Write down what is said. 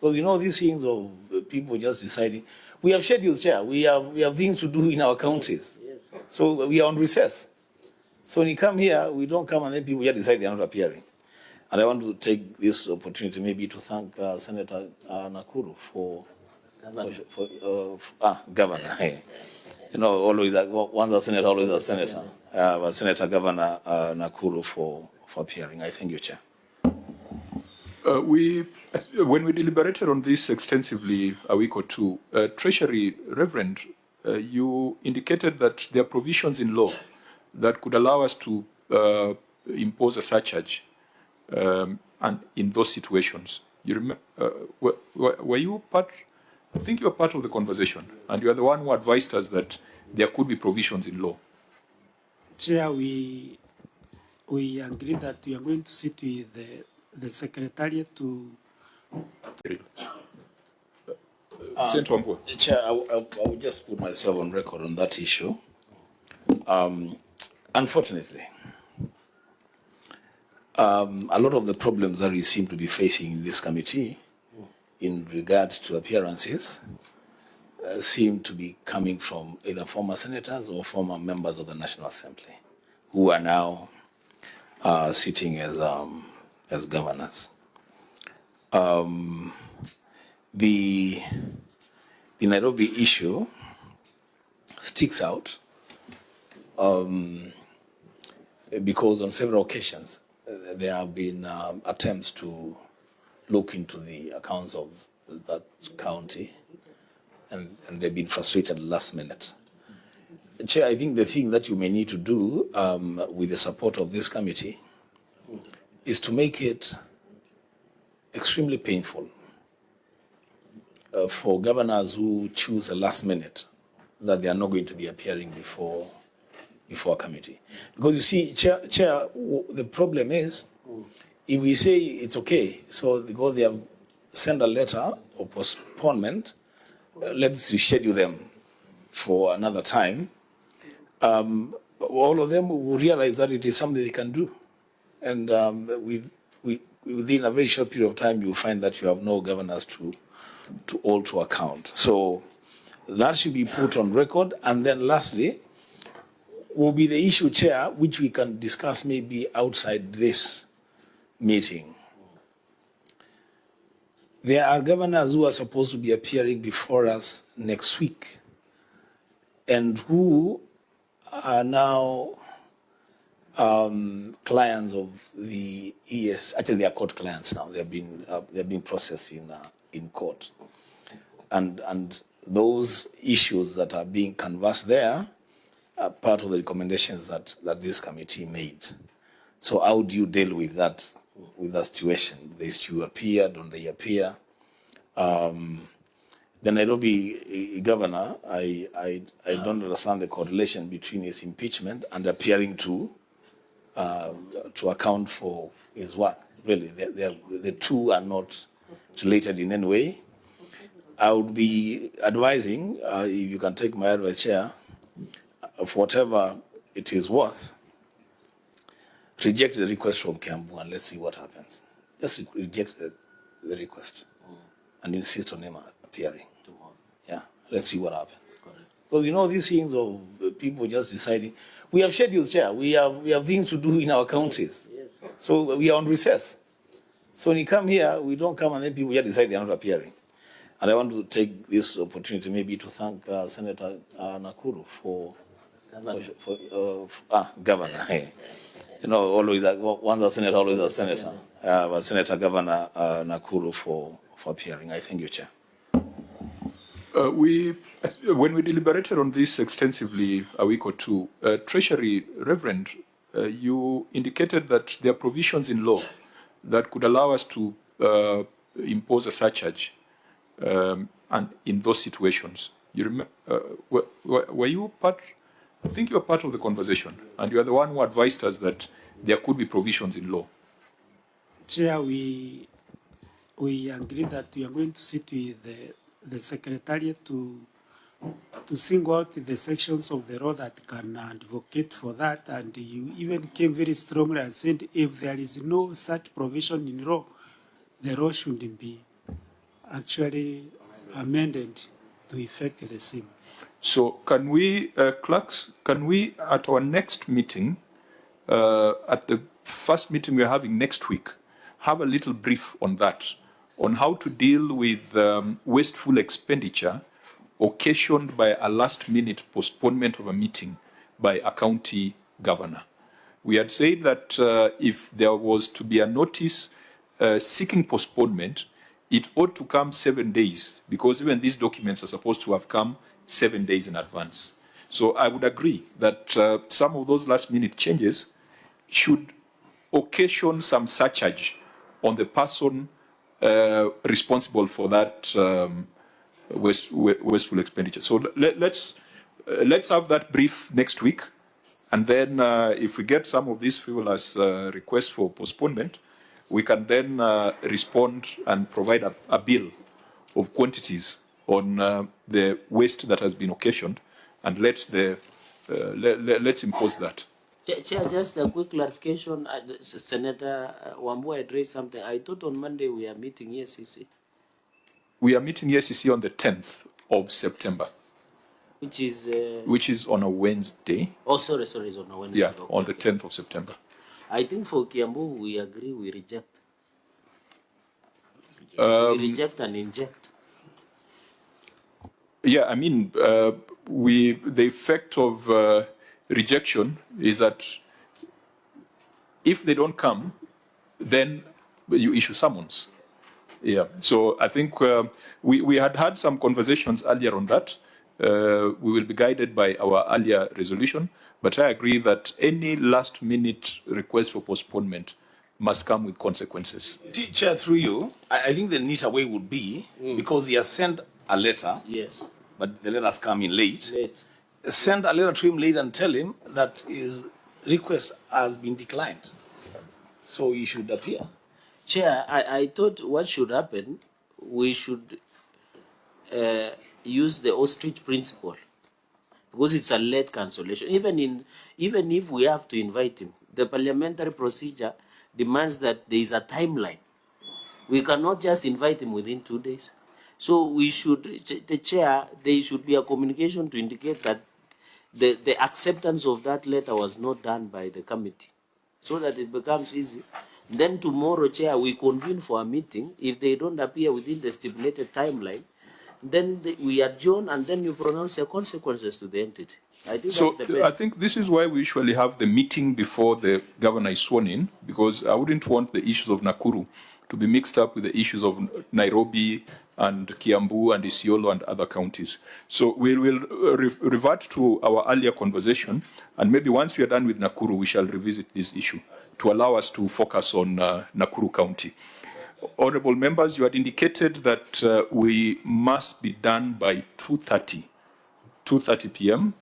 Because you know these things of people just deciding. We have schedules, Chair. We have things to do in our counties. Yes. So we are on recess. So when you come here, we don't come and then people just decide they are not appearing. And I want to take this opportunity maybe to thank Senator Nakuru for Governor. You know, always once a senator, always a senator. But Senator Governor Nakuru for appearing. I thank you, Chair. When we deliberated on this extensively a week or two, Treasury Reverend, you indicated that there are provisions in law that could allow us to impose a surcharge, and in those situations. You remember? Were you part? I think you were part of the conversation, and you are the one who advised us that there could be provisions in law. Chair, we agreed that we are going to sit with the Secretariat to... Senator Wambua. Chair, I will just put myself on record on that issue. Unfortunately, a lot of the problems that we seem to be facing in this committee in regard to appearances seem to be coming from either former senators or former members of the National Assembly who are now sitting as governors. The Nairobi issue sticks out because on several occasions there have been attempts to look into the accounts of that county, and they've been frustrated last minute. Chair, I think the thing that you may need to do with the support of this committee is to make it extremely painful for governors who choose a last minute that they are not going to be appearing before a committee. Because you see, Chair, the problem is, if we say it's okay, so because they have sent a letter of postponement, let's reschedule them for another time, all of them will realize that it is something they can do. And within a very short period of time, you'll find that you have no governors to hold to account. So that should be put on record. And then lastly, will be the issue, Chair, which we can discuss maybe outside this meeting. There are governors who are supposed to be appearing before us next week and who are now clients of the ES. Actually, they are court clients now. They have been processed in court, and those issues that are being canvassed there are part of the recommendations that this committee made. So how do you deal with that situation? These two appear, don't they appear? The Nairobi governor, I don't understand the correlation between his impeachment and appearing to account for his work. Really, the two are not related in any way. I would be advising, if you can take my advice, Chair, of whatever it is worth, reject the request from Kiambu and let's see what happens. Just reject the request and insist on him appearing. Yeah, let's see what happens. Because you know these things of people just deciding. We have schedules, Chair. We have things to do in our counties. Yes. So we are on recess. So when you come here, we don't come and then people just decide they are not appearing. And I want to take this opportunity maybe to thank Senator Nakuru for Governor. You know, always once a senator, always a senator. But Senator Governor Nakuru for appearing. I thank you, Chair. When we deliberated on this extensively a week or two, Treasury Reverend, you indicated that there are provisions in law that could allow us to impose a surcharge, and in those situations. You remember? Were you part? I think you were part of the conversation, and you are the one who advised us that there could be provisions in law. Chair, we agreed that we are going to sit with the Secretariat to single out the sections of the law that can advocate for that, and you even came very strongly and said if there is no such provision in law, the law shouldn't be actually amended to effect the same. So can we, clerks, can we at our next meeting, at the first meeting we're having next week, have a little brief on that, on how to deal with wasteful expenditure occasioned by a last-minute postponement of a meeting by a county governor. We had said that if there was to be a notice seeking postponement, it ought to come 7 days, because even these documents are supposed to have come 7 days in advance. So I would agree that some of those last-minute changes should occasion some surcharge on the person responsible for that wasteful expenditure. So let's have that brief next week, and then if we get some of these frivolous requests for postponement, we can then respond and provide a bill of quantities on the waste that has been occasioned, and let's impose that. Chair, just a quick clarification. Senator Wambua addressed something. I thought on Monday we are meeting EACC. We are meeting EACC on the 10th of September. Which is on a Wednesday. Oh, sorry, it's on a Wednesday. Yeah, okay, on the 10th of September. I think for Kiambu, we agree, we reject. We reject and inject. Yeah, I mean, the effect of rejection is that if they don't come, then you issue summons. Yeah, so I think we had some conversations earlier on that. We will be guided by our earlier resolution, but I agree that any last-minute request for postponement must come with consequences. See, Chair, through you, I think the neater way would be, because he has sent a letter, Yes. but the letter's come in late. Late. Send a letter to him late and tell him that his request has been declined. So he should appear. Chair, I thought what should happen, we should use the ostrich principle, because it's a late cancellation. Even if we have to invite him, the parliamentary procedure demands that there is a timeline. We cannot just invite him within 2 days. So we should, the chair, there should be a communication to indicate that the acceptance of that letter was not done by the committee, so that it becomes easy. Then tomorrow, Chair, we convene for a meeting. If they don't appear within the stipulated timeline, then we adjourn, and then you pronounce the consequences to the entity. I think So that's the best. I think this is why we usually have the meeting before the governor is sworn in, because I wouldn't want the issues of Nakuru to be mixed up with the issues of Nairobi and Kiambu and Isiolo and other counties. So we will revert to our earlier conversation, and maybe once we are done with Nakuru, we shall revisit this issue to allow us to focus on Nakuru County. Honorable members, you had indicated that we must be done by 2:30 p.m.